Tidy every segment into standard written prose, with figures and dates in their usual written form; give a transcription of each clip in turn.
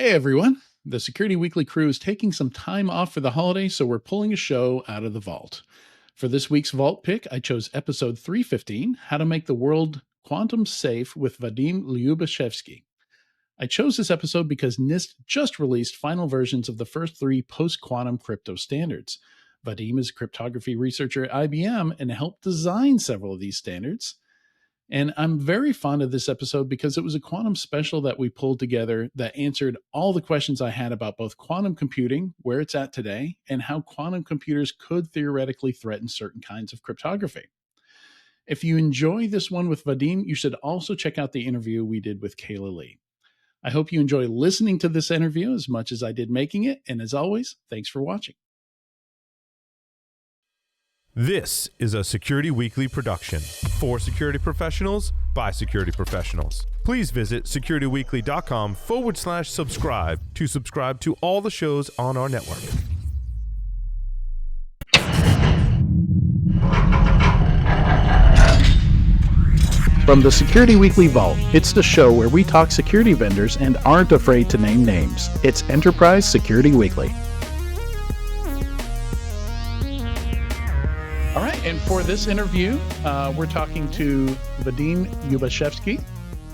Hey everyone, the Security Weekly crew is taking some time off for the holiday, so we're pulling a show out of the vault. For this week's Vault pick, I chose episode 315, How to Make the World Quantum Safe with Vadim Lyubashevsky. I chose this episode because NIST just released final versions of the first three post-quantum crypto standards. Vadim is a cryptography researcher at IBM and helped design several of these standards. And I'm very fond of this episode because it was a quantum special that we pulled together that answered all the questions I had about both quantum computing, where it's at today, and how quantum computers could theoretically threaten certain kinds of cryptography. If you enjoy this one with Vadim, you should also check out the interview we did with Kayla Lee. I hope you enjoy listening to this interview as much as I did making it. And as always, thanks for watching. This is a Security Weekly production for security professionals by security professionals. Please visit securityweekly.com/subscribe to subscribe to all the shows on our network. From the Security Weekly Vault, it's the show where we talk security vendors and aren't afraid to name names. It's Enterprise Security Weekly. All right, and for this interview, we're talking to Vadim Lyubashevsky,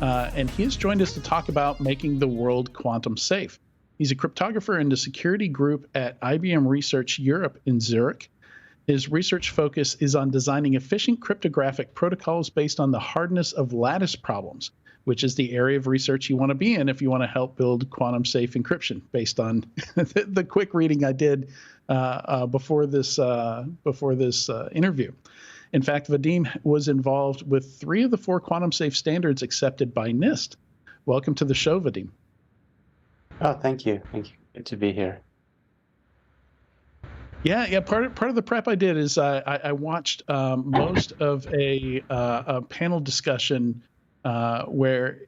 and he has joined us to talk about making the world quantum safe. He's a cryptographer in the security group at IBM Research Europe in Zurich. His research focus is on designing efficient cryptographic protocols based on the hardness of lattice problems, which is the area of research you want to be in if you want to help build quantum safe encryption, based on the quick reading I did before this interview. In fact, Vadim was involved with 3 of the 4 quantum safe standards accepted by NIST. Welcome to the show, Vadim. Oh, thank you. Thank you. Good to be here. Yeah. Part of the prep I did is I watched most of a panel discussion where,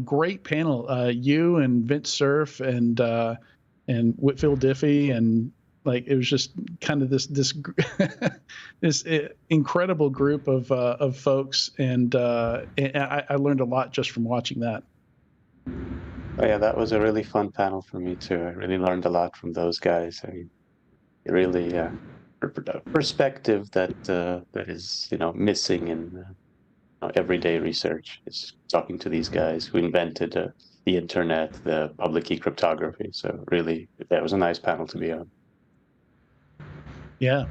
great panel. You and Vince Cerf and Whitfield Diffie, and it was just kind of this this incredible group of folks, and I learned a lot just from watching that. Oh, yeah, that was a really fun panel for me too. I really learned a lot from those guys. I mean, really perspective that is missing in everyday research. Is talking to these guys who invented the internet, the public key cryptography. So really, that was a nice panel to be on. Yeah,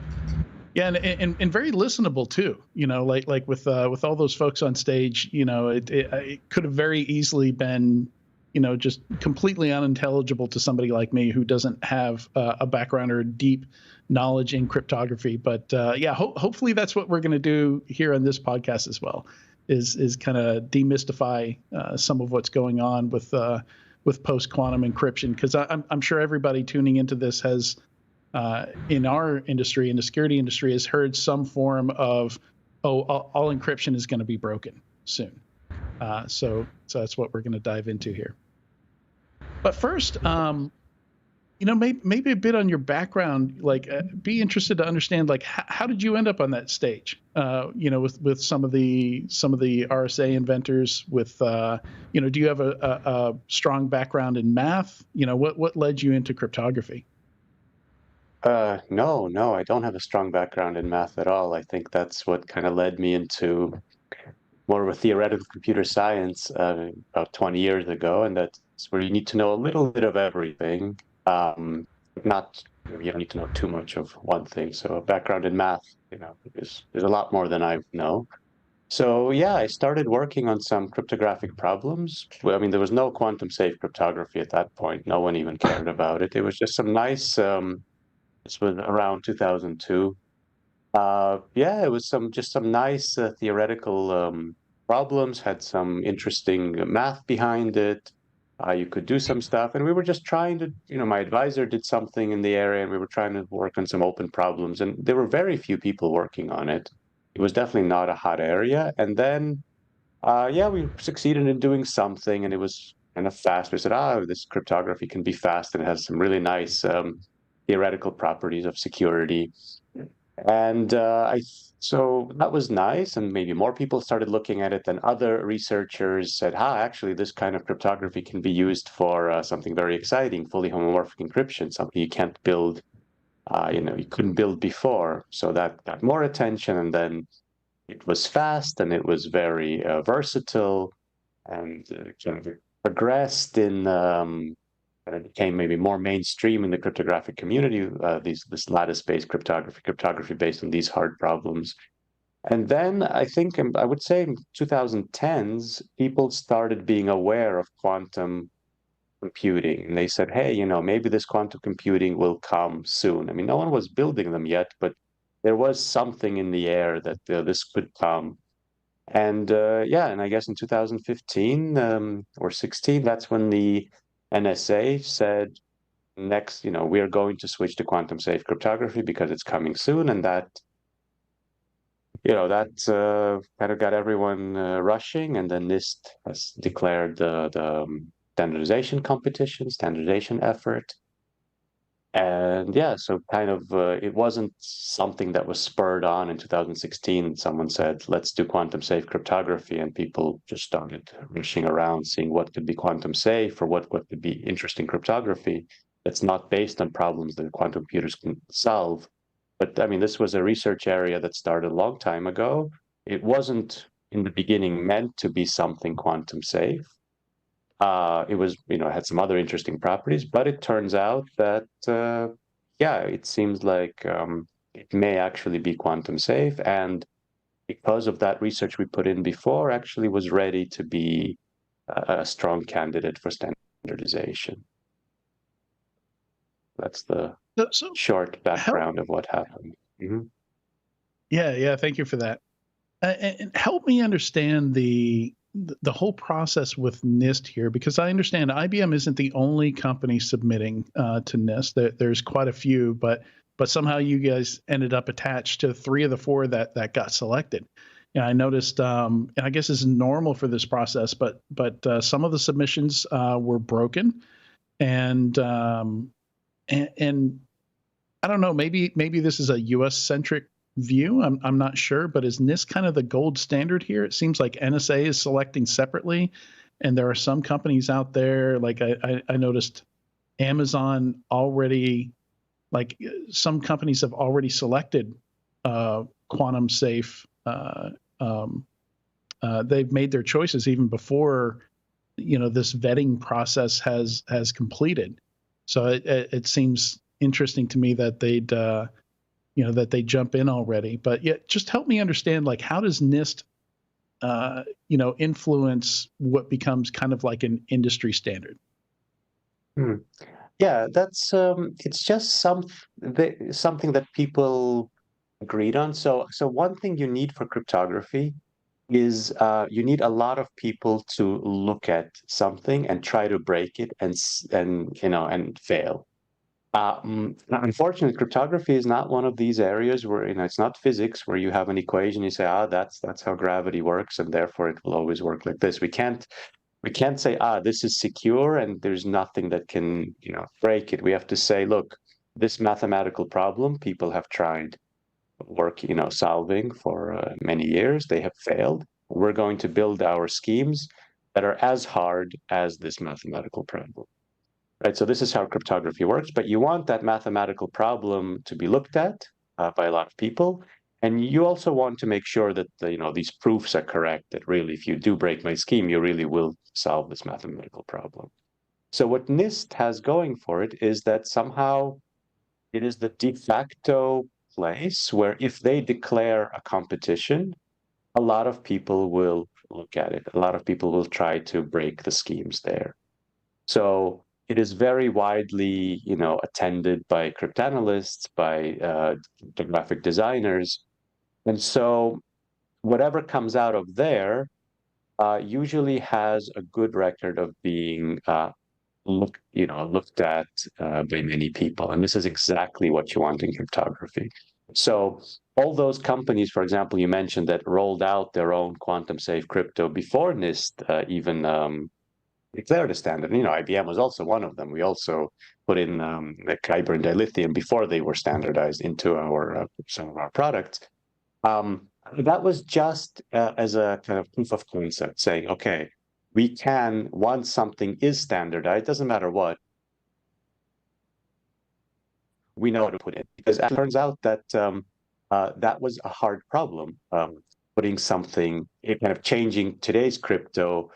and very listenable too. Like with all those folks on stage, it could have very easily been, just completely unintelligible to somebody like me who doesn't have a background or deep knowledge in cryptography. But hopefully that's what we're going to do here on this podcast as well, is kind of demystify some of what's going on with post-quantum encryption, because I'm sure everybody tuning into this has, in our industry, in the security industry, has heard some form of, all encryption is going to be broken soon. So that's what we're going to dive into here. But first, maybe a bit on your background. Be interested to understand, how did you end up on that stage? With some of the RSA inventors. With do you have a strong background in math? What led you into cryptography? No, I don't have a strong background in math at all. I think that's what kind of led me into more of a theoretical computer science about 20 years ago, and that's where you need to know a little bit of everything. You don't need to know too much of one thing. So a background in math, there's a lot more than I know. So yeah, I started working on some cryptographic problems. Well, I mean, there was no quantum safe cryptography at that point. No one even cared about it. It was just some nice. This was around 2002. It was some nice theoretical problems, had some interesting math behind it. You could do some stuff, and we were just trying to, my advisor did something in the area, and we were trying to work on some open problems, and there were very few people working on it. It was definitely not a hot area. And then, we succeeded in doing something, and it was kind of fast. We said, this cryptography can be fast, and it has some really nice theoretical properties of security. And so that was nice, and maybe more people started looking at it. Then other researchers said, actually, this kind of cryptography can be used for something very exciting, fully homomorphic encryption, something you can't build, you couldn't build before. So that got more attention, and then it was fast, and it was very versatile, and kind of progressed and it became maybe more mainstream in the cryptographic community, this lattice-based cryptography based on these hard problems. And then I think I would say in 2010s, people started being aware of quantum computing. And they said, hey, maybe this quantum computing will come soon. I mean, no one was building them yet, but there was something in the air that this could come. And yeah, and I guess in 2015 or 16, that's when the NSA said, next, we are going to switch to quantum safe cryptography because it's coming soon. And that kind of got everyone rushing. And then NIST has declared the standardization competition, standardization effort. And yeah, so kind of it wasn't something that was spurred on in 2016. Someone said, let's do quantum safe cryptography. And people just started rushing around seeing what could be quantum safe or what could be interesting cryptography that's not based on problems that quantum computers can solve. But I mean, this was a research area that started a long time ago. It wasn't in the beginning meant to be something quantum safe. It was, had some other interesting properties, but it turns out that, yeah, it seems like it may actually be quantum safe. And because of that research we put in before, actually was ready to be a strong candidate for standardization. That's the So short help, background of what happened. yeah, thank you for that. And help me understand the whole process with NIST here, because I understand IBM isn't the only company submitting to NIST. There's quite a few, but somehow you guys ended up attached to 3 of the 4 that got selected. And I noticed, and I guess it's normal for this process, but some of the submissions were broken, and and I don't know, maybe this is a U.S. centric view. I'm not sure, but is NIST kind of the gold standard here? It seems like NSA is selecting separately, and there are some companies out there, like I noticed Amazon already, like some companies have already selected quantum safe. They've made their choices even before this vetting process has completed. So it seems interesting to me that they'd that they jump in already. But yeah, just help me understand, like, how does NIST influence what becomes kind of like an industry standard? Hmm. Yeah, that's it's just something that people agreed on. So one thing you need for cryptography is you need a lot of people to look at something and try to break it and fail. Unfortunately, cryptography is not one of these areas where it's not physics where you have an equation, you say, that's how gravity works, and therefore it will always work like this. We can't say, this is secure and there's nothing that can break it. We have to say, look, this mathematical problem people have tried solving for many years. They have failed. We're going to build our schemes that are as hard as this mathematical problem. Right, so this is how cryptography works, but you want that mathematical problem to be looked at by a lot of people, and you also want to make sure that these proofs are correct, that really, if you do break my scheme, you really will solve this mathematical problem. So what NIST has going for it is that somehow it is the de facto place where if they declare a competition, a lot of people will look at it. A lot of people will try to break the schemes there. So it is very widely, attended by cryptanalysts, by graphic designers. And so whatever comes out of there usually has a good record of being looked at by many people. And this is exactly what you want in cryptography. So all those companies, for example, you mentioned that rolled out their own quantum safe crypto before NIST even declared a standard. IBM was also one of them. We also put in the Kyber and dilithium before they were standardized into some of our products. That was just as a kind of proof of concept, saying, okay, we can, once something is standardized, doesn't matter what, we know how to put it. Because it turns out that that was a hard problem, putting something, kind of changing today's crypto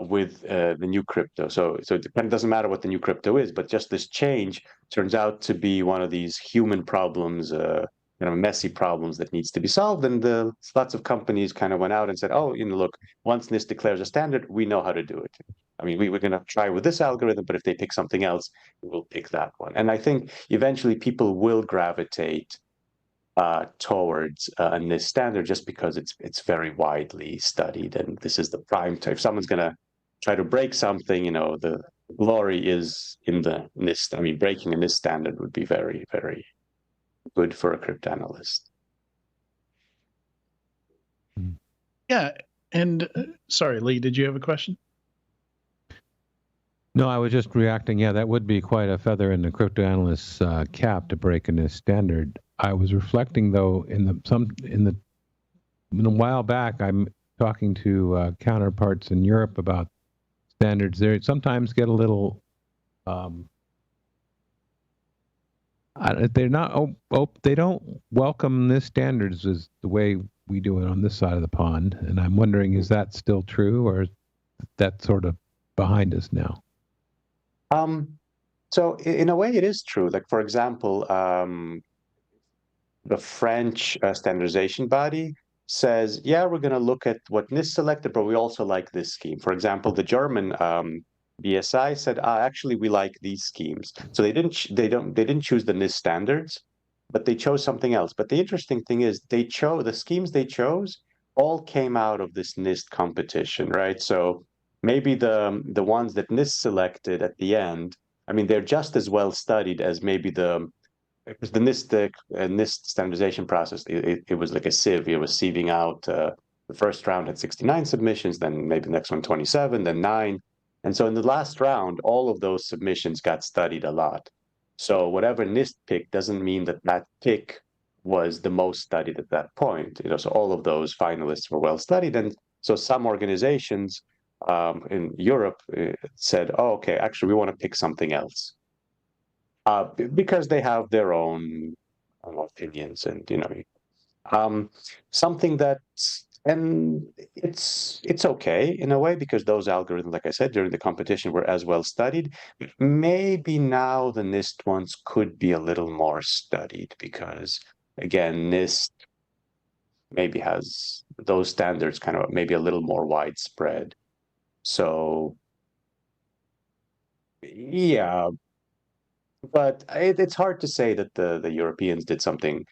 with the new crypto. So it doesn't matter what the new crypto is, but just this change turns out to be one of these human problems, messy problems that needs to be solved. And lots of companies kind of went out and said, oh, look, once NIST declares a standard, we know how to do it. I mean, we're going to try with this algorithm, but if they pick something else, we'll pick that one. And I think eventually people will gravitate towards a NIST standard just because it's very widely studied, and this is the prime time. If someone's going to try to break something, the glory is in the NIST. I mean, breaking a NIST standard would be very, very good for a cryptanalyst. Yeah. And sorry, Lee, did you have a question? No, I was just reacting. Yeah, that would be quite a feather in the cryptanalyst's cap to break in this standard. I was reflecting, though, a while back, I'm talking to counterparts in Europe about standards. They sometimes get a little. They're not. They don't welcome this standards as the way we do it on this side of the pond. And I'm wondering, is that still true, or is that sort of behind us now? So in a way, it is true. Like, for example, the French standardization body says, yeah, we're going to look at what NIST selected, but we also like this scheme. For example, the German BSI said, actually, we like these schemes. So they didn't choose the NIST standards, but they chose something else. But the interesting thing is the schemes they chose all came out of this NIST competition, right? So maybe the ones that NIST selected at the end, I mean, they're just as well studied as maybe because the NIST standardization process, it was like a sieve. It was sieving out, the first round had 69 submissions, then maybe the next one 27, then 9. And so in the last round, all of those submissions got studied a lot. So whatever NIST picked doesn't mean that pick was the most studied at that point. So all of those finalists were well studied. And so some organizations in Europe said, oh, okay, actually, we want to pick something else. Because they have their own opinions, and something that, and it's okay in a way, because those algorithms, like I said, during the competition were as well studied. Maybe now the NIST ones could be a little more studied, because again, NIST maybe has those standards kind of maybe a little more widespread. So yeah. But it's hard to say that the Europeans did something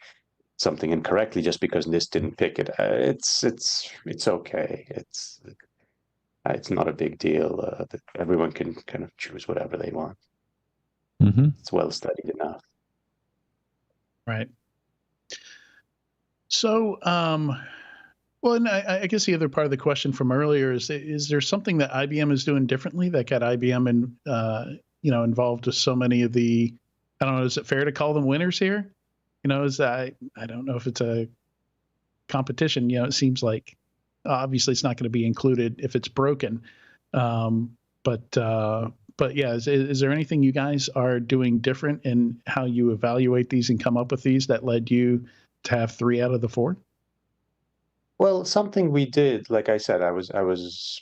incorrectly just because NIST didn't pick it. It's okay. It's not a big deal. Everyone can kind of choose whatever they want. Mm-hmm. It's well studied enough. Right. So, well, and I guess the other part of the question from earlier is there something that IBM is doing differently that got IBM involved with so many of the, I don't know, is it fair to call them winners here? Is that, I don't know if it's a competition, it seems like obviously it's not going to be included if it's broken. But yeah, is there anything you guys are doing different in how you evaluate these and come up with these that led you to have 3 out of the 4? Well, something we did, like I said, I was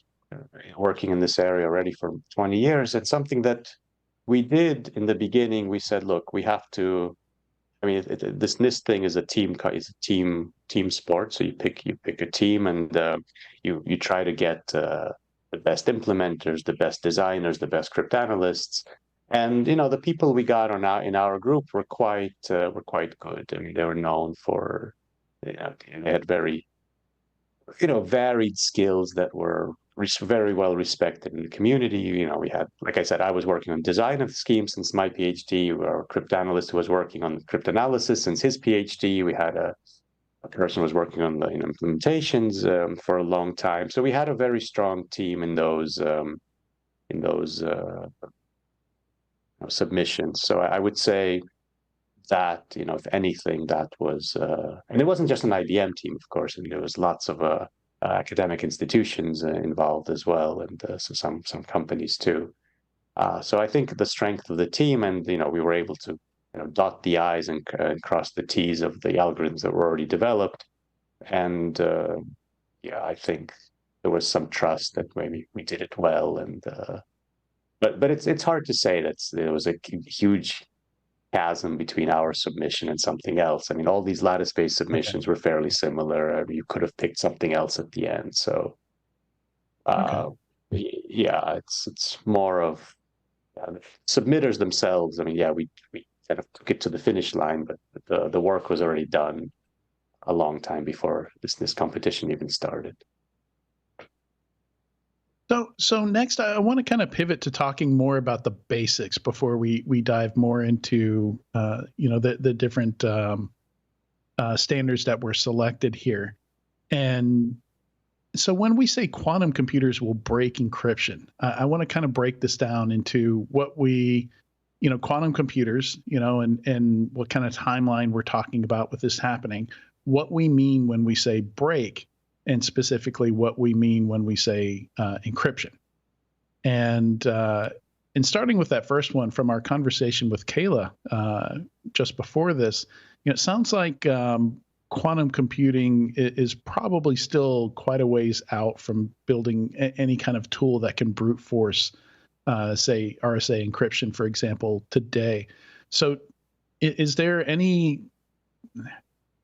working in this area already for 20 years, and something that we did in the beginning, we said, look, we have to. I mean, this NIST thing is a team sport. So you pick a team, and you try to get the best implementers, the best designers, the best cryptanalysts, and the people we got in our group were quite good. I mean, they were known for, they had very varied skills that were very well respected in the community. We had, like I said, I was working on design of the scheme since my PhD. Our cryptanalyst who was working on cryptanalysis since his PhD. We had a person who was working on the implementations for a long time. So we had a very strong team in those in those submissions. So I would say that, if anything, that was, and it wasn't just an IBM team, of course. I mean, there was lots of academic institutions involved as well, and so some companies too. So I think the strength of the team, and we were able to dot the I's and cross the T's of the algorithms that were already developed, and yeah, I think there was some trust that maybe we did it well, and but it's hard to say that there was a huge chasm between our submission and something else. I mean, all these lattice-based submissions were fairly similar. I mean, you could have picked something else at the end. So, yeah, it's more of submitters themselves. I mean, yeah, we kind of took it to the finish line, but the work was already done a long time before this competition even started. So next, I want to kind of pivot to talking more about the basics before we dive more into the different standards that were selected here. And so when we say quantum computers will break encryption, I want to kind of break this down into what quantum computers, and what kind of timeline we're talking about with this happening, what we mean when we say break, and specifically what we mean when we say encryption. And starting with that first one from our conversation with Kayla just before this, it sounds like quantum computing is probably still quite a ways out from building any kind of tool that can brute force, say, RSA encryption, for example, today. So is there any...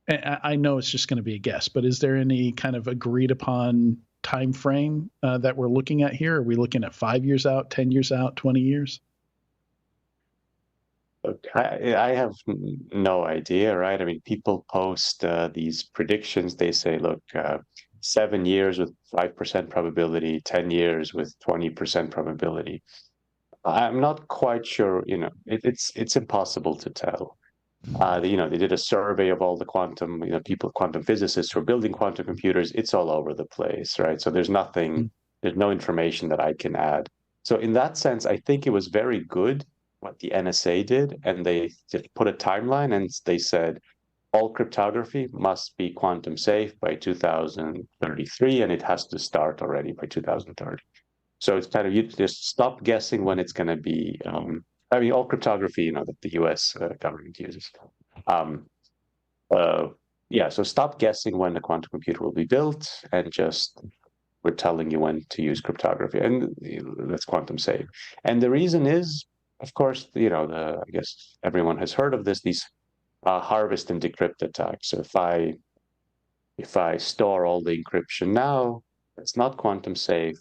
I know it's just going to be a guess, but is there any kind of agreed upon time frame that we're looking at here? Are we looking at 5 years out, 10 years out, 20 years? I have no idea, right? I mean, people post these predictions. They say, look, 7 years with 5% probability, 10 years with 20% probability. I'm not quite sure, it's impossible to tell. They did a survey of all the quantum, quantum physicists who are building quantum computers. It's all over the place, right? So there's no information that I can add. So in that sense, I think it was very good what the NSA did, and they just put a timeline, and they said all cryptography must be quantum safe by 2033, and it has to start already by 2030. So it's kind of, you just stop guessing when it's going to be. I mean, all cryptography, that the U.S. government uses. Yeah, so stop guessing when the quantum computer will be built, and just we're telling you when to use cryptography, and that's quantum safe. And the reason is, of course, I guess everyone has heard of this. These harvest and decrypt attacks. So if I store all the encryption now, it's not quantum safe.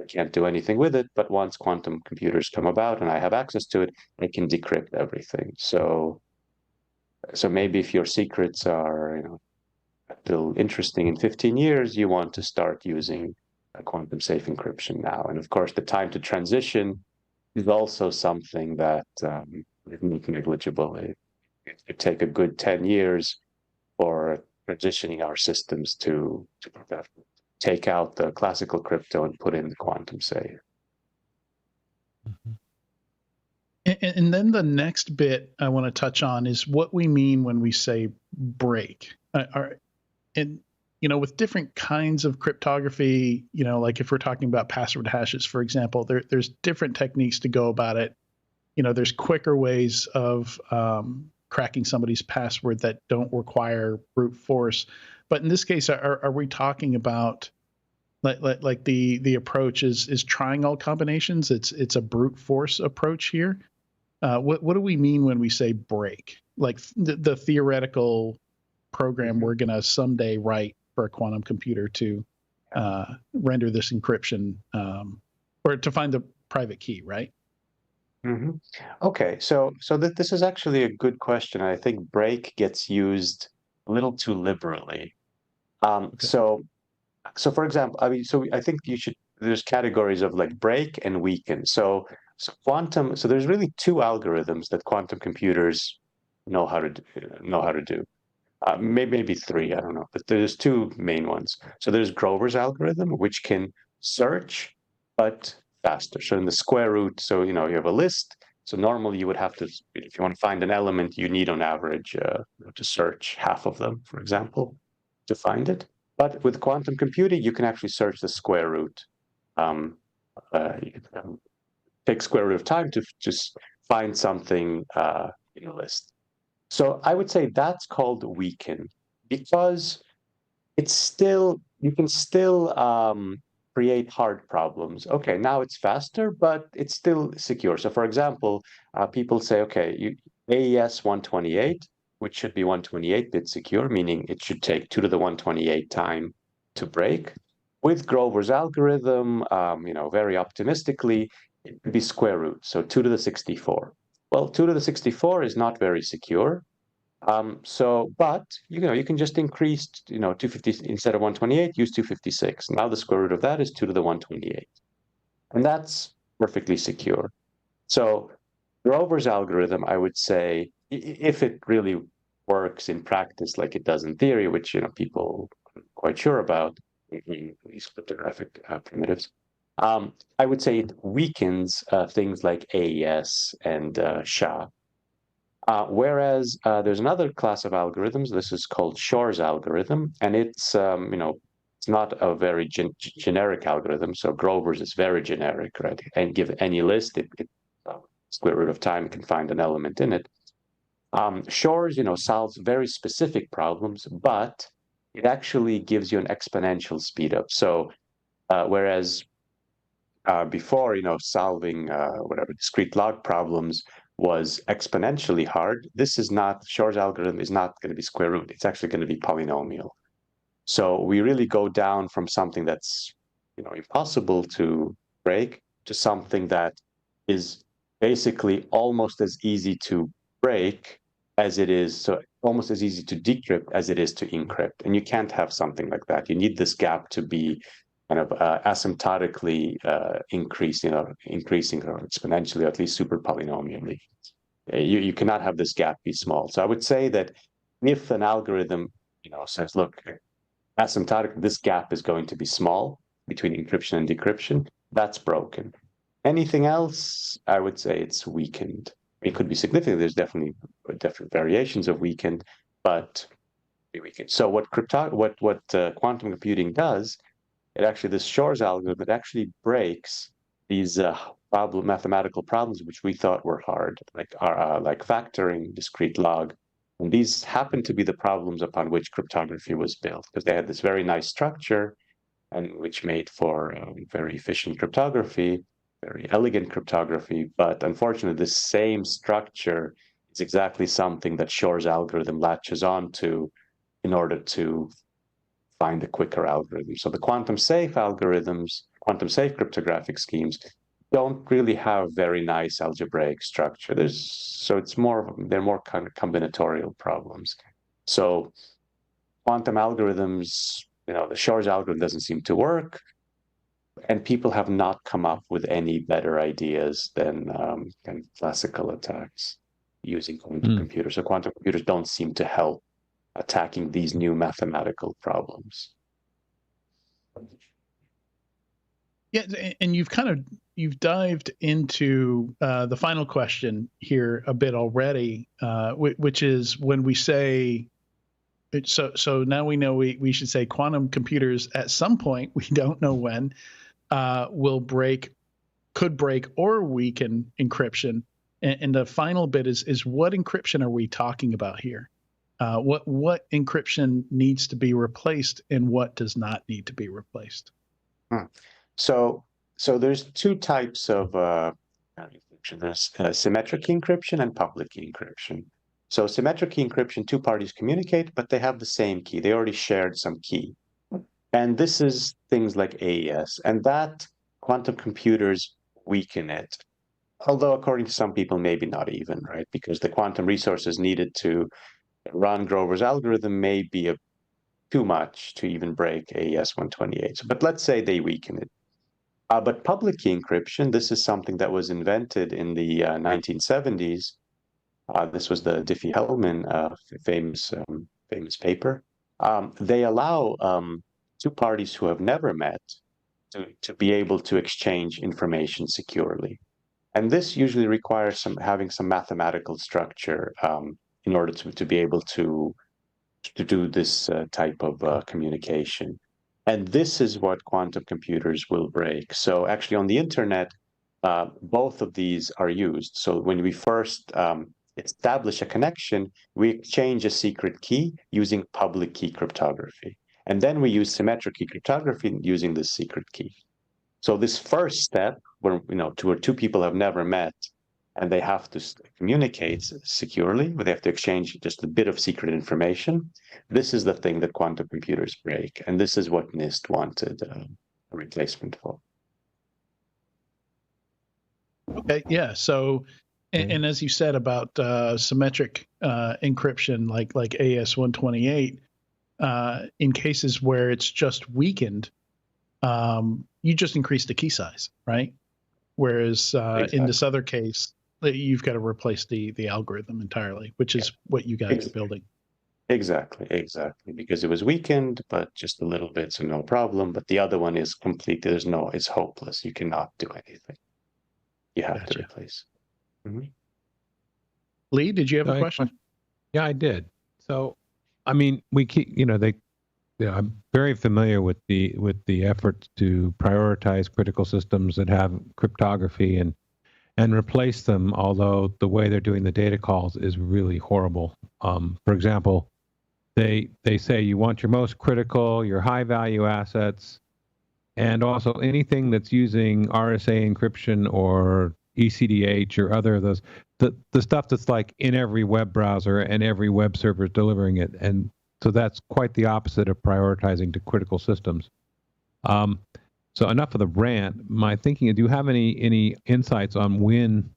I can't do anything with it, but once quantum computers come about and I have access to it, I can decrypt everything. So maybe if your secrets are, still interesting in 15 years, you want to start using a quantum safe encryption now. And of course, the time to transition is also something that is not negligible. It take a good 10 years for transitioning our systems to take out the classical crypto and put in the quantum safe. Mm-hmm. And then the next bit I want to touch on is what we mean when we say break. And with different kinds of cryptography, like if we're talking about password hashes, for example, there's different techniques to go about it. There's quicker ways of cracking somebody's password that don't require brute force. But in this case, are we talking about like the approach is trying all combinations? It's a brute force approach here. What do we mean when we say break? Like the theoretical program we're going to someday write for a quantum computer to render this encryption or to find the private key, right? Mm-hmm. Okay, so this is actually a good question. I think break gets used a little too liberally. Okay. So for example, I mean, I think there's categories of like break and weaken. So there's really two algorithms that quantum computers know how to do. Maybe three, I don't know, but there's two main ones. So there's Grover's algorithm, which can search, but faster. So in the square root, so you have a list. So normally you would have to, if you want to find an element, you need on average to search half of them, for example, to find it. But with quantum computing, you can actually search the square root. You can take square root of time to just find something in a list. So I would say that's called weaken, because it's still, you can still create hard problems. Okay, now it's faster, but it's still secure. So for example, people say, okay, AES 128, which should be 128-bit secure, meaning it should take 2 to the 128 time to break. With Grover's algorithm, very optimistically, it could be square root, so 2 to the 64. Well, 2 to the 64 is not very secure. But you can just increase, 250 instead of 128, use 256. Now the square root of that is 2 to the 128. And that's perfectly secure. So Grover's algorithm, I would say, if it really works in practice like it does in theory, which people are quite sure about, these cryptographic primitives, I would say it weakens things like AES and SHA. Whereas there's another class of algorithms. This is called Shor's algorithm, and it's it's not a very generic algorithm. So Grover's is very generic, right? And give any list, square root of time can find an element in it. Shor's, solves very specific problems, but it actually gives you an exponential speed up. So whereas before, solving whatever discrete log problems was exponentially hard, this is not, Shor's algorithm is not going to be square root. It's actually going to be polynomial. So we really go down from something that's, impossible to break to something that is basically almost as easy to break as it is, so almost as easy to decrypt as it is to encrypt. And you can't have something like that. You need this gap to be kind of asymptotically increasing or exponentially, or at least super polynomially. You cannot have this gap be small. So I would say that if an algorithm, says, look, asymptotic, this gap is going to be small between encryption and decryption, that's broken. Anything else, I would say it's weakened. It could be significant. There's definitely different variations of weakened, but weakened. So what quantum computing does, this Shor's algorithm, it actually breaks these mathematical problems which we thought were hard, like factoring, discrete log. And these happen to be the problems upon which cryptography was built, because they had this very nice structure, and which made for very efficient cryptography, very elegant cryptography. But unfortunately, this same structure is exactly something that Shor's algorithm latches onto in order to find a quicker algorithm. So the quantum safe algorithms, quantum safe cryptographic schemes, don't really have very nice algebraic structure. They're more kind of combinatorial problems. So quantum algorithms, the Shor's algorithm doesn't seem to work, and people have not come up with any better ideas than kind of classical attacks using quantum computers. So quantum computers don't seem to help attacking these new mathematical problems. Yeah, and you've dived into the final question here a bit already, which is when we say, so now we know we should say quantum computers at some point, we don't know when, could break or weaken encryption. And the final bit is what encryption are we talking about here? What encryption needs to be replaced and what does not need to be replaced? So there's two types of encryption. There's symmetric encryption and public key encryption. So symmetric key encryption, two parties communicate, but they have the same key. They already shared some key. And this is things like AES, and that quantum computers weaken it. Although according to some people, maybe not even, right? Because the quantum resources needed to run Grover's algorithm may be too much to even break AES 128. But let's say they weaken it. But public key encryption, this is something that was invented in the 1970s. This was the Diffie-Hellman famous paper. They allow two parties who have never met to be able to exchange information securely. And this usually requires having some mathematical structure in order to be able to do this type of communication. And this is what quantum computers will break. So actually on the internet, both of these are used. So when we first establish a connection, we exchange a secret key using public key cryptography. And then we use symmetric key cryptography using this secret key. So this first step, where two people have never met, and they have to communicate securely, but they have to exchange just a bit of secret information. This is the thing that quantum computers break, and this is what NIST wanted a replacement for. Okay, yeah. So, and as you said about symmetric encryption, like AS128, in cases where it's just weakened, you just increase the key size, right? Whereas in this other case, you've got to replace the algorithm entirely, which is what you guys are building. Exactly, because it was weakened, but just a little bit, so no problem. But the other one is complete. It's hopeless. You cannot do anything. You have to replace. Mm-hmm. Lee, did you have a question? Yeah, I did. So, I mean, we keep, I'm very familiar with the efforts to prioritize critical systems that have cryptography and replace them, although the way they're doing the data calls is really horrible. For example, they say you want your most critical, your high value assets, and also anything that's using RSA encryption or ECDH or other of those, the stuff that's like in every web browser and every web server is delivering it. And so that's quite the opposite of prioritizing to critical systems. So enough of the rant. My thinking is, do you have any insights on when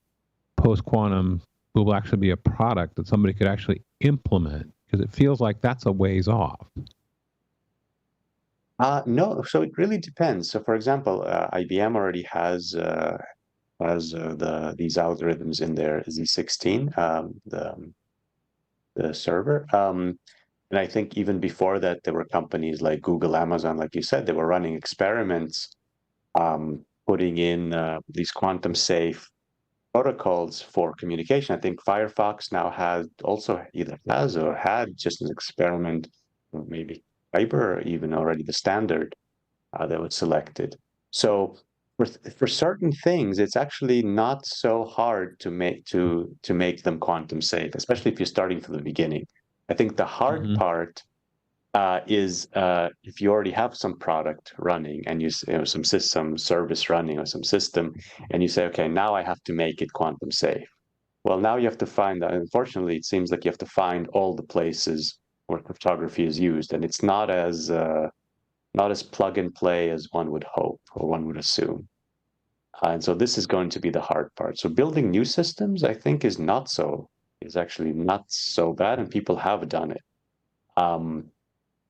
post-quantum will actually be a product that somebody could actually implement? Because it feels like that's a ways off. No, so it really depends. So for example, IBM already has these algorithms in their Z16, the server. And I think even before that, there were companies like Google, Amazon, like you said, they were running experiments, putting in these quantum safe protocols for communication. I think Firefox now either has or had just an experiment, or maybe Fiber even already the standard that was selected. So for certain things, it's actually not so hard to make them quantum safe, especially if you're starting from the beginning. I think the hard part is if you already have some product running and some service running or some system, and you say, okay, now I have to make it quantum safe. Well, now you have to find, unfortunately, it seems like you have to find all the places where cryptography is used, and it's not as plug and play as one would hope or one would assume. And so this is going to be the hard part. So building new systems, I think, is actually not so bad, and people have done it.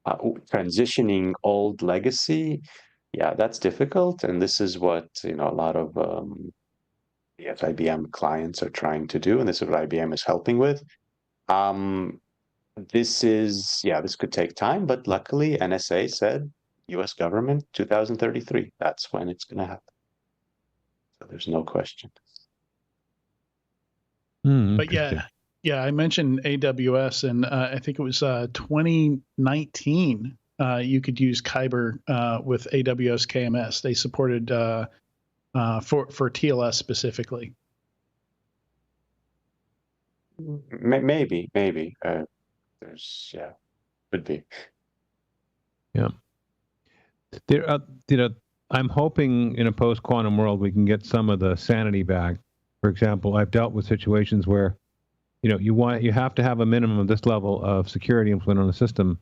Transitioning old legacy, yeah, that's difficult, and this is what a lot of IBM clients are trying to do, and this is what IBM is helping with. This could take time, but luckily NSA said U.S. government 2033. That's when it's going to happen. So there's no question. But yeah, I mentioned AWS, and I think it was 2019. You could use Kyber with AWS KMS. They supported for TLS specifically. Maybe. Could be. Yeah. I'm hoping in a post-quantum world we can get some of the sanity back. For example, I've dealt with situations where, you have to have a minimum of this level of security implemented on the system,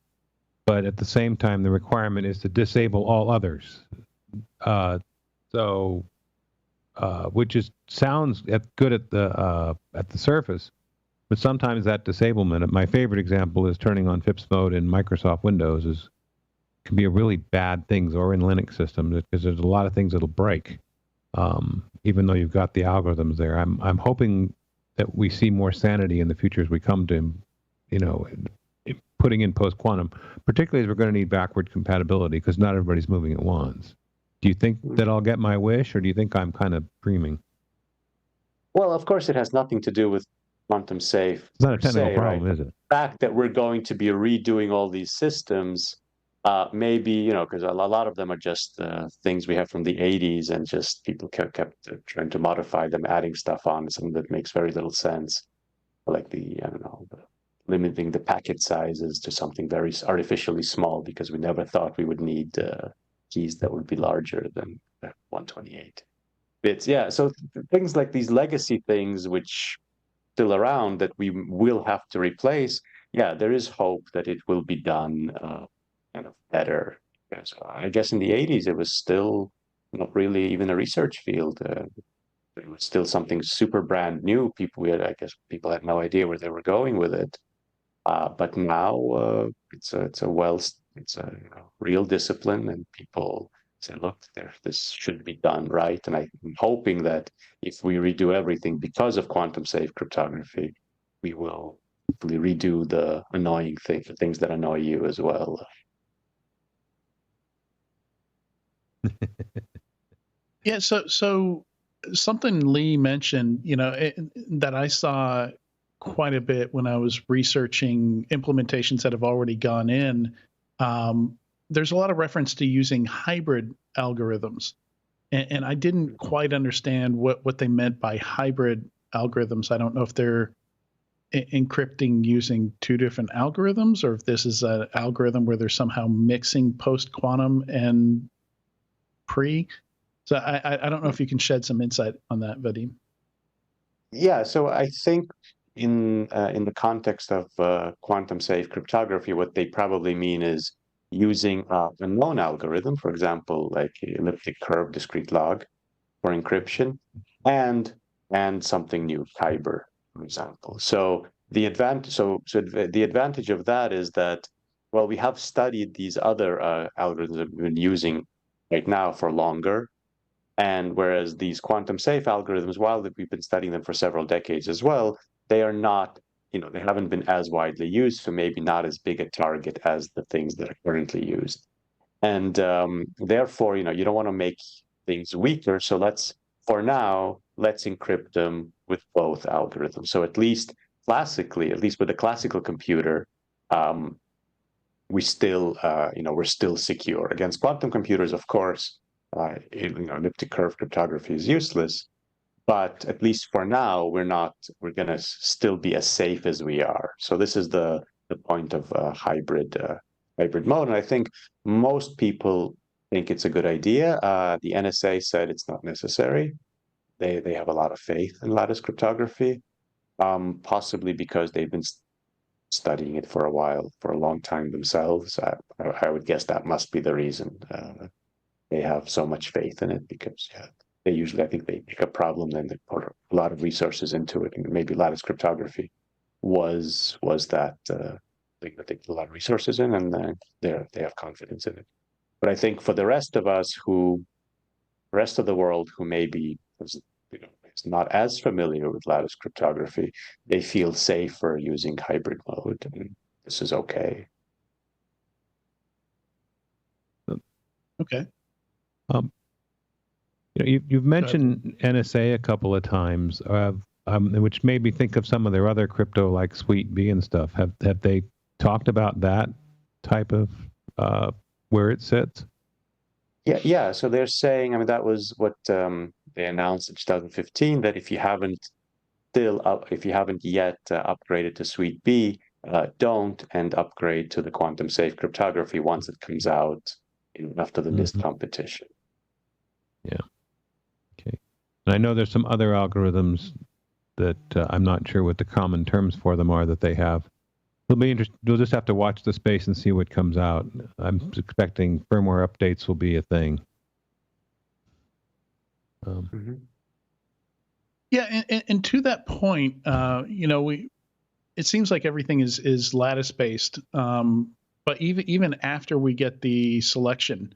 but at the same time, the requirement is to disable all others. Which sounds good at the surface, but sometimes that disablement. My favorite example is turning on FIPS mode in Microsoft Windows can be a really bad thing, or in Linux systems, because there's a lot of things that'll break, even though you've got the algorithms there. I'm hoping that we see more sanity in the future as we come to, putting in post-quantum, particularly as we're going to need backward compatibility, because not everybody's moving at once. Do you think that I'll get my wish, or do you think I'm kind of dreaming? Well, of course, it has nothing to do with quantum safe It's not a per technical se, problem, right? is it? The fact that we're going to be redoing all these systems, maybe, you know, because a lot of them are just things we have from the 80s, and just people kept trying to modify them, adding stuff on, some that makes very little sense, like I don't know, limiting the packet sizes to something very artificially small, because we never thought we would need keys that would be larger than 128 bits. Yeah, so things like these legacy things, which still around, that we will have to replace. Yeah, there is hope that it will be done kind of better. Because I guess in the 80s it was still not really even a research field. It was still something super brand new. I guess people had no idea where they were going with it. But now it's a real discipline, and people say, look, this should be done right. And I'm hoping that if we redo everything because of quantum safe cryptography, we will hopefully redo the annoying the things that annoy you as well. Yeah, so something Lee mentioned, that I saw quite a bit when I was researching implementations that have already gone in. There's a lot of reference to using hybrid algorithms, and I didn't quite understand what they meant by hybrid algorithms. I don't know if they're encrypting using two different algorithms, or if this is an algorithm where they're somehow mixing post-quantum and pre. So I don't know if you can shed some insight on that, Vadim. Yeah, so I think in the context of quantum safe cryptography, what they probably mean is using a known algorithm, for example, like elliptic curve discrete log for encryption, and something new, Kyber, for example. So the advantage of that is that, well, we have studied these other algorithms that we've been using right now for longer. And whereas these quantum safe algorithms, while we've been studying them for several decades as well, they are not, they haven't been as widely used, so maybe not as big a target as the things that are currently used. And therefore, you don't want to make things weaker. So for now, let's encrypt them with both algorithms. So at least with a classical computer, we're still secure. Against quantum computers, of course, elliptic curve cryptography is useless. But at least for now, we're going to still be as safe as we are. So this is the point of hybrid mode. And I think most people think it's a good idea. The NSA said it's not necessary. They have a lot of faith in lattice cryptography, possibly because they've been studying it for a long time themselves. I would guess that must be the reason they have so much faith in it, because I think they pick a problem, then they put a lot of resources into it, and maybe lattice cryptography was that they put a lot of resources in, and they have confidence in it. But I think for the rest of the world who maybe is not as familiar with lattice cryptography, they feel safer using hybrid mode, and this is okay. Okay. You've mentioned NSA a couple of times, which made me think of some of their other crypto, like Suite B and stuff. Have they talked about that type of where it sits? Yeah. So they're saying, that was what they announced in 2015, that if you haven't yet upgraded to Suite B, don't, and upgrade to the quantum safe cryptography once it comes out after the NIST competition. Yeah. Okay. And I know there's some other algorithms that I'm not sure what the common terms for them are that they have. We'll just have to watch the space and see what comes out. I'm expecting firmware updates will be a thing. Yeah, and to that point, it seems like everything is lattice based. But even after we get the selection,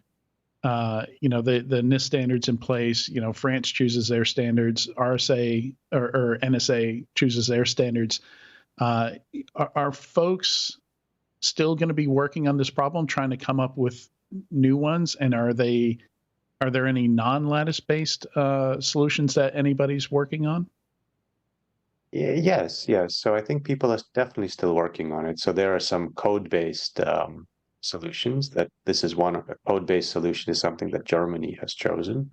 the NIST standards in place, France chooses their standards, RSA or NSA chooses their standards. Are folks still going to be working on this problem, trying to come up with new ones? And are they Are there any non-lattice based solutions that anybody's working on? Yes, yes. So I think people are definitely still working on it. So there are some code-based solutions that this is one. A code-based solution is something that Germany has chosen.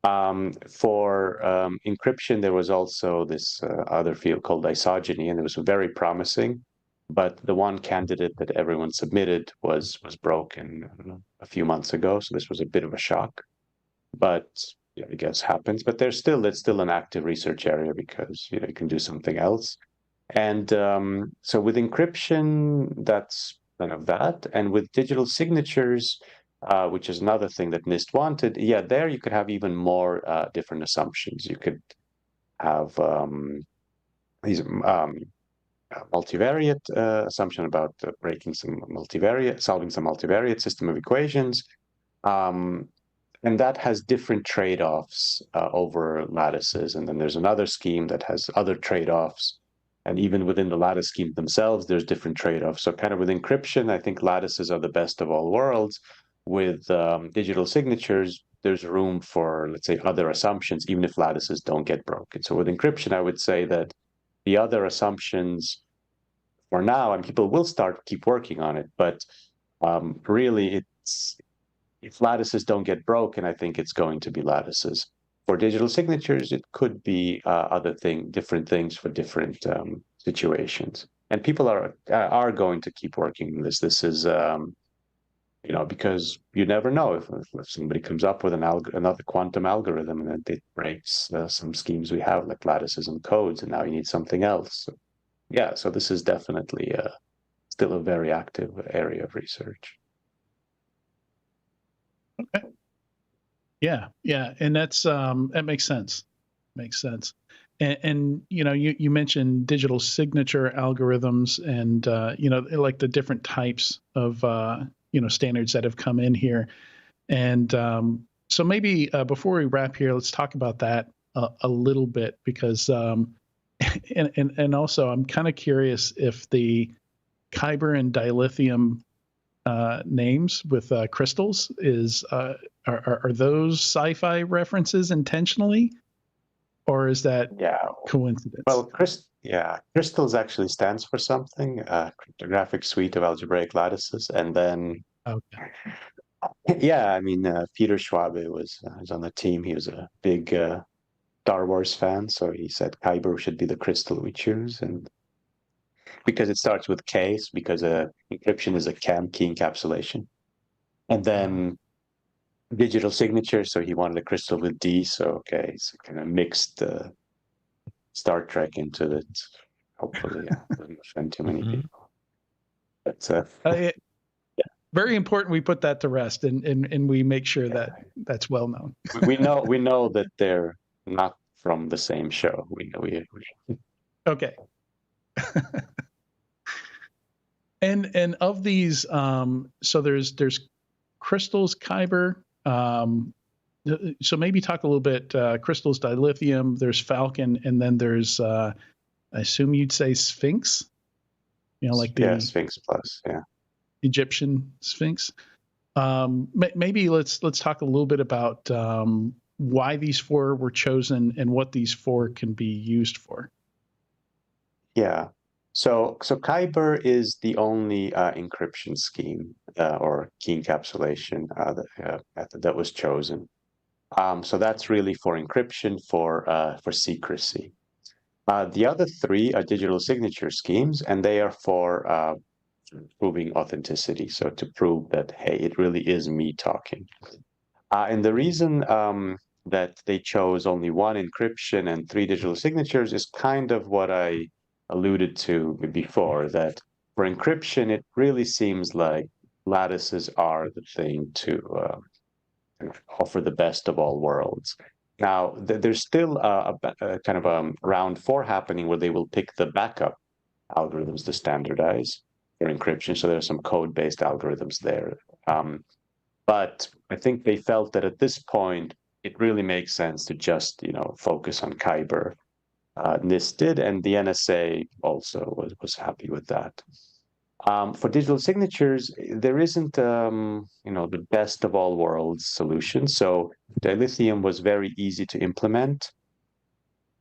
For encryption, there was also this other field called isogeny, and it was very promising. But the one candidate that everyone submitted was broken, I don't know, a few months ago. So this was a bit of a shock. But yeah, I guess happens. But it's still an active research area because you can do something else. And so with encryption, that's kind of that. And with digital signatures, which is another thing that NIST wanted, yeah, there you could have even more different assumptions. You could have these multivariate assumption about solving some multivariate system of equations. And that has different trade-offs over lattices. And then there's another scheme that has other trade-offs. And even within the lattice scheme themselves, there's different trade-offs. So kind of with encryption, I think lattices are the best of all worlds. With digital signatures, there's room for, let's say, other assumptions, even if lattices don't get broken. So with encryption, I would say that the other assumptions for now, and people will keep working on it, but really if lattices don't get broken, I think it's going to be lattices. For digital signatures, it could be different things for different situations. And people are going to keep working on this. This is, because you never know if somebody comes up with another quantum algorithm and then it breaks some schemes we have, like lattices and codes, and now you need something else. So, yeah, so this is definitely still a very active area of research. Okay. Yeah, and that makes sense. Makes sense. And you mentioned digital signature algorithms, and like the different types of standards that have come in here. And so maybe before we wrap here, let's talk about that a little bit, because and also I'm kind of curious if the Kyber and dilithium names with crystals are those sci-fi references intentionally, or is that coincidence? Well, crystals actually stands for something, cryptographic suite of algebraic lattices, and then I mean Peter Schwabe was on the team. He was a big Star Wars fan, so he said Kyber should be the crystal we choose, and because it starts with K, because encryption is a key encapsulation. And then digital signature, so he wanted a crystal with D, so it's kind of mixed Star Trek into it. Hopefully, doesn't offend too many people. But very important we put that to rest, and we make sure that that's well known. we know that they're not from the same show. We Okay. And of these, so there's crystals, Kyber. So maybe talk a little bit. Crystals, dilithium. There's Falcon, and then there's I assume you'd say Sphinx. Like the Sphinx Plus, Egyptian Sphinx. Maybe let's talk a little bit about why these four were chosen and what these four can be used for. Yeah. So Kyber is the only encryption scheme or key encapsulation method that was chosen. So that's really for encryption for secrecy. The other three are digital signature schemes, and they are for proving authenticity. So to prove that, hey, it really is me talking. And the reason that they chose only one encryption and three digital signatures is kind of what I alluded to before, that for encryption, it really seems like lattices are the thing to offer the best of all worlds. Now, there's still a kind of round 4 happening where they will pick the backup algorithms to standardize for encryption. So there's some code-based algorithms there. But I think they felt that at this point, it really makes sense to just, focus on Kyber. NIST did, and the NSA also was happy with that. For digital signatures, there isn't, the best of all worlds solution. So dilithium was very easy to implement,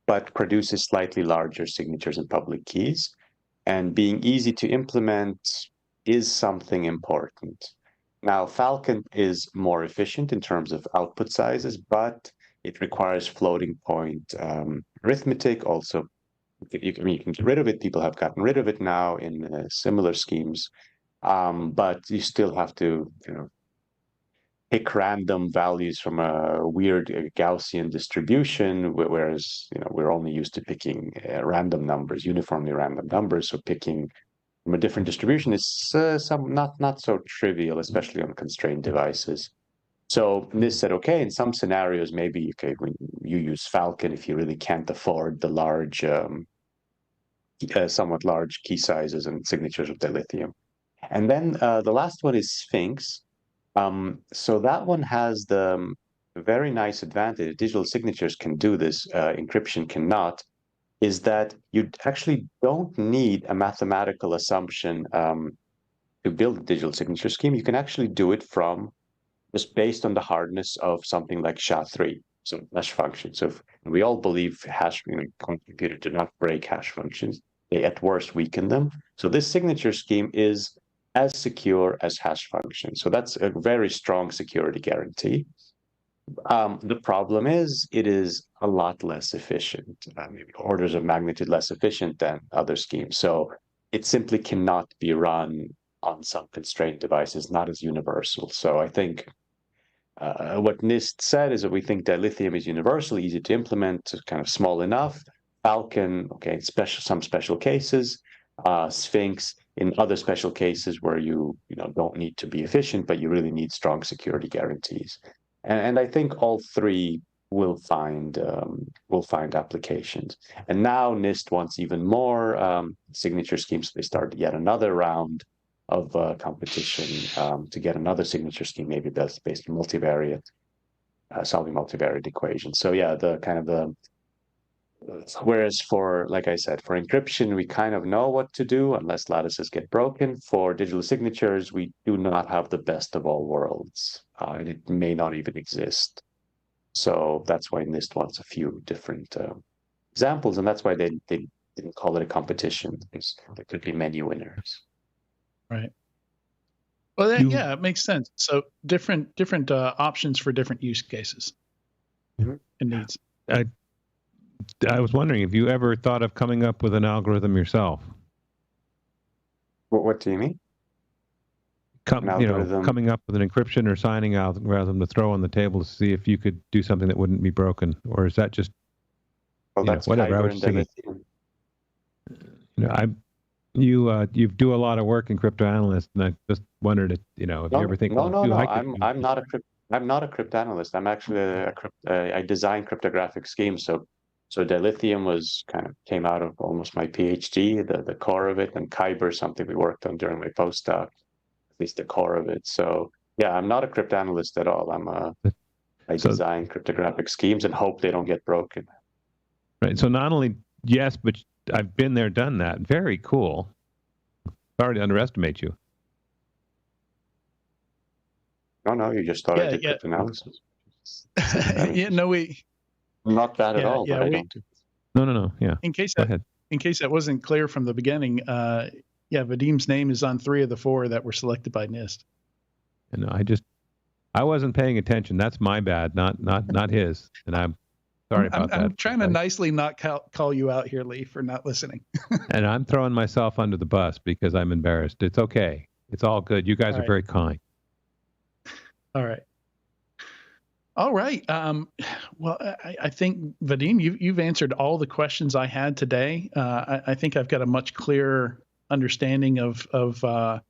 but produces slightly larger signatures and public keys. And being easy to implement is something important. Now, Falcon is more efficient in terms of output sizes, but it requires floating point arithmetic. Also, you can get rid of it. People have gotten rid of it now in similar schemes, but you still have to, pick random values from a weird Gaussian distribution, whereas we're only used to picking random numbers, uniformly random numbers. So picking from a different distribution is not so trivial, especially on constrained devices. So NIST said, okay, in some scenarios, maybe when you use Falcon, if you really can't afford the large, somewhat large key sizes and signatures of dilithium. And then the last one is Sphinx. So that one has the very nice advantage. Digital signatures can do this, encryption cannot, is that you actually don't need a mathematical assumption to build a digital signature scheme. You can actually do it from just based on the hardness of something like SHA-3, so hash functions. So we all believe quantum computers do not break hash functions. They at worst weaken them. So this signature scheme is as secure as hash functions. So that's a very strong security guarantee. The problem is it is a lot less efficient, maybe orders of magnitude less efficient than other schemes. So it simply cannot be run on some constrained devices, not as universal. So I think what NIST said is that we think dilithium is universally easy to implement, kind of small enough. Falcon, okay, some special cases. Sphinx in other special cases where you don't need to be efficient, but you really need strong security guarantees. And I think all three will find applications. And now NIST wants even more signature schemes. So they started yet another round of competition to get another signature scheme, maybe that's based on multivariate, solving multivariate equations. So yeah, whereas like I said, for encryption, we kind of know what to do unless lattices get broken. For digital signatures, we do not have the best of all worlds, and it may not even exist. So that's why NIST wants a few different examples, and that's why they didn't call it a competition, because there could be many winners. Right. Well, yeah, it makes sense. So different options for different use cases and needs. I was wondering if you ever thought of coming up with an algorithm yourself. What do you mean? Coming up with an encryption or signing algorithm to throw on the table to see if you could do something that wouldn't be broken, or is that just whatever? I was thinking. You do a lot of work in cryptoanalyst, and I just wondered if you ever think. No. I'm not a cryptanalyst. I'm actually I design cryptographic schemes. So dilithium came out of almost my PhD, the core of it, and Kyber, something we worked on during my postdoc, at least the core of it. So yeah, I'm not a cryptanalyst at all. I design cryptographic schemes and hope they don't get broken. Right. So not only yes, but I've been there, done that. Very cool. Sorry to underestimate you. No, you just thought I did cryptanalysis. Not bad at all. But I don't do. No. Yeah. In case that wasn't clear from the beginning, Vadim's name is on 3 of the 4 that were selected by NIST. And I wasn't paying attention. That's my bad, not his. And I'm sorry about that. I'm trying to nicely not call you out here, Lee, for not listening. And I'm throwing myself under the bus because I'm embarrassed. It's okay. It's all good. You guys are very kind. All right. Well, I think, Vadim, you've answered all the questions I had today. I think I've got a much clearer understanding of kind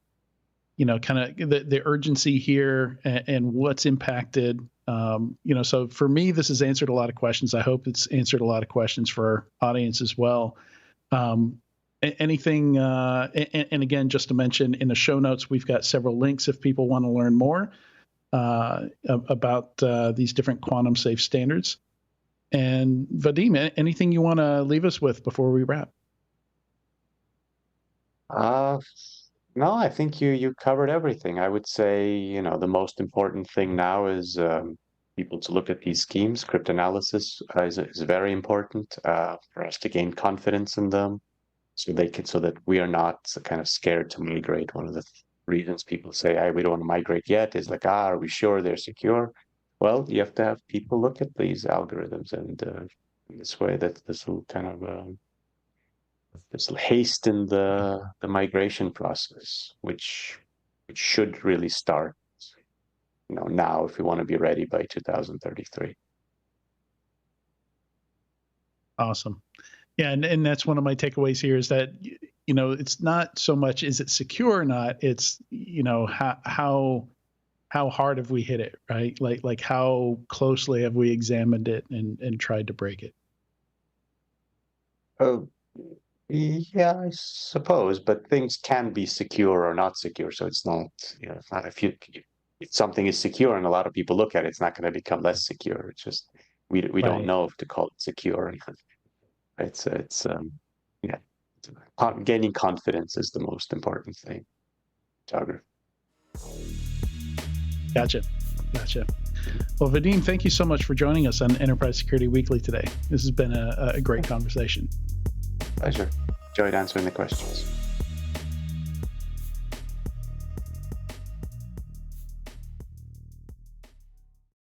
of the urgency here and what's impacted. So for me, this has answered a lot of questions. I hope it's answered a lot of questions for our audience as well. Anything, and again, just to mention, in the show notes, we've got several links if people want to learn more about these different quantum safe standards. And Vadim, anything you want to leave us with before we wrap? No, I think you covered everything. I would say, the most important thing now is people to look at these schemes. Cryptanalysis is very important for us to gain confidence in them, so that we are not kind of scared to migrate. One of the reasons people say, "Hey, we don't want to migrate yet," is like, are we sure they're secure? Well, you have to have people look at these algorithms, and in this way, that this will kind of this will hasten the migration process, which should really start, now if we want to be ready by 2033. Awesome. Yeah, and that's one of my takeaways here is that it's not so much is it secure or not, it's how hard have we hit it, right? Like how closely have we examined it and tried to break it? Oh, yeah, I suppose, but things can be secure or not secure, so it's not, it's not if something is secure and a lot of people look at it, it's not going to become less secure. It's just we don't Right. know if to call it secure or not. Yeah, gaining confidence is the most important thing. Cryptography. Gotcha. Well, Vadim, thank you so much for joining us on Enterprise Security Weekly today. This has been a great conversation. Pleasure. Enjoyed answering the questions.